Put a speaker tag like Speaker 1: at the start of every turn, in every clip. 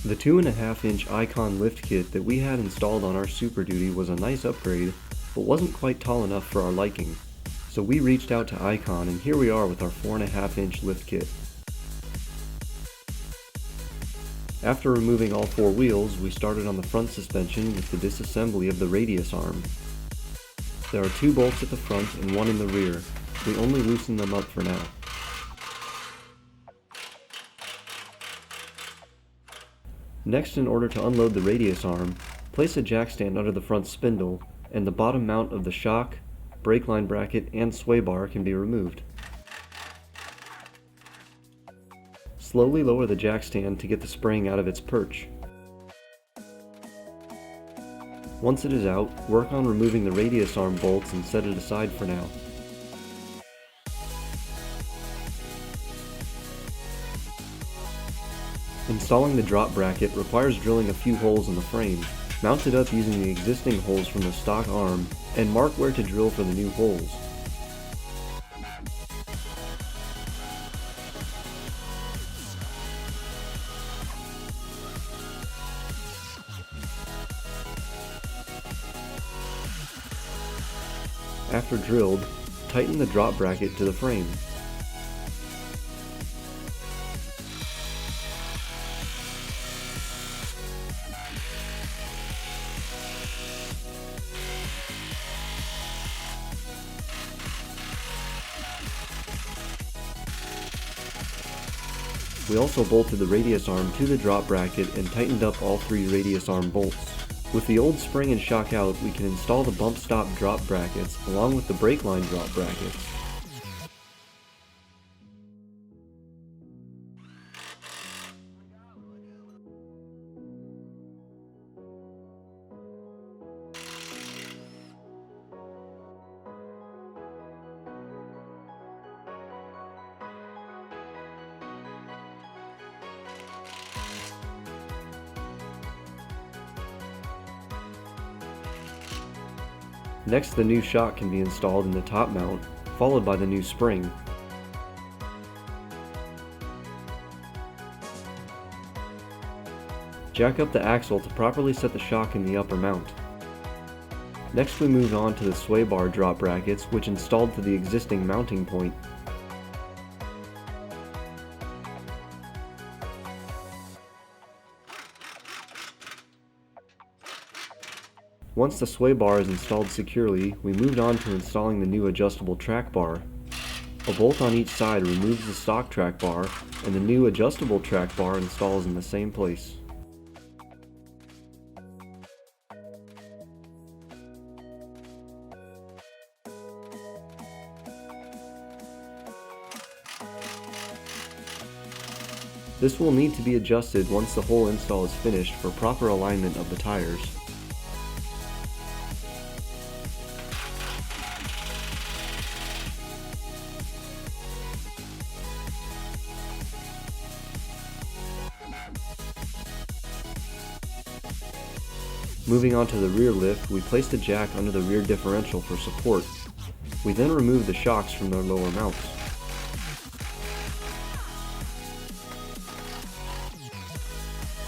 Speaker 1: The 2.5-inch Icon lift kit that we had installed on our Super Duty was a nice upgrade, but wasn't quite tall enough for our liking. So we reached out to Icon, and here we are with our 4.5-inch lift kit. After removing all 4 wheels, we started on the front suspension with the disassembly of the radius arm. There are 2 bolts at the front and 1 in the rear. We only loosened them up for now. Next, in order to unload the radius arm, place a jack stand under the front spindle, and the bottom mount of the shock, brake line bracket, and sway bar can be removed. Slowly lower the jack stand to get the spring out of its perch. Once it is out, work on removing the radius arm bolts and set it aside for now. Installing the drop bracket requires drilling a few holes in the frame. Mount it up using the existing holes from the stock arm, and mark where to drill for the new holes. After drilled, tighten the drop bracket to the frame. We also bolted the radius arm to the drop bracket and tightened up all 3 radius arm bolts. With the old spring and shock out, we can install the bump stop drop brackets along with the brake line drop brackets. Next, the new shock can be installed in the top mount, followed by the new spring. Jack up the axle to properly set the shock in the upper mount. Next, we move on to the sway bar drop brackets, which installed to the existing mounting point. Once the sway bar is installed securely, we moved on to installing the new adjustable track bar. A bolt on each side removes the stock track bar, and the new adjustable track bar installs in the same place. This will need to be adjusted once the whole install is finished for proper alignment of the tires. Moving on to the rear lift, we placed a jack under the rear differential for support. We then removed the shocks from their lower mounts.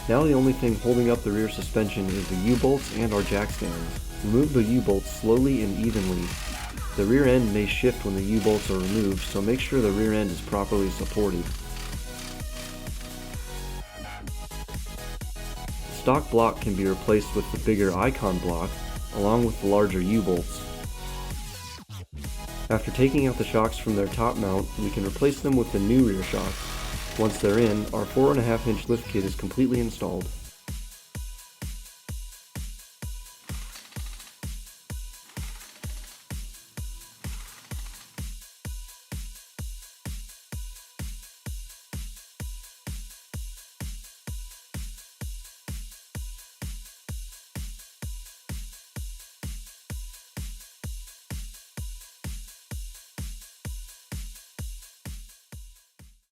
Speaker 1: Now the only thing holding up the rear suspension is the U-bolts and our jack stands. Remove the U-bolts slowly and evenly. The rear end may shift when the U-bolts are removed, so make sure the rear end is properly supported. The stock block can be replaced with the bigger Icon block, along with the larger U-bolts. After taking out the shocks from their top mount, we can replace them with the new rear shocks. Once they're in, our 4.5-inch lift kit is completely installed.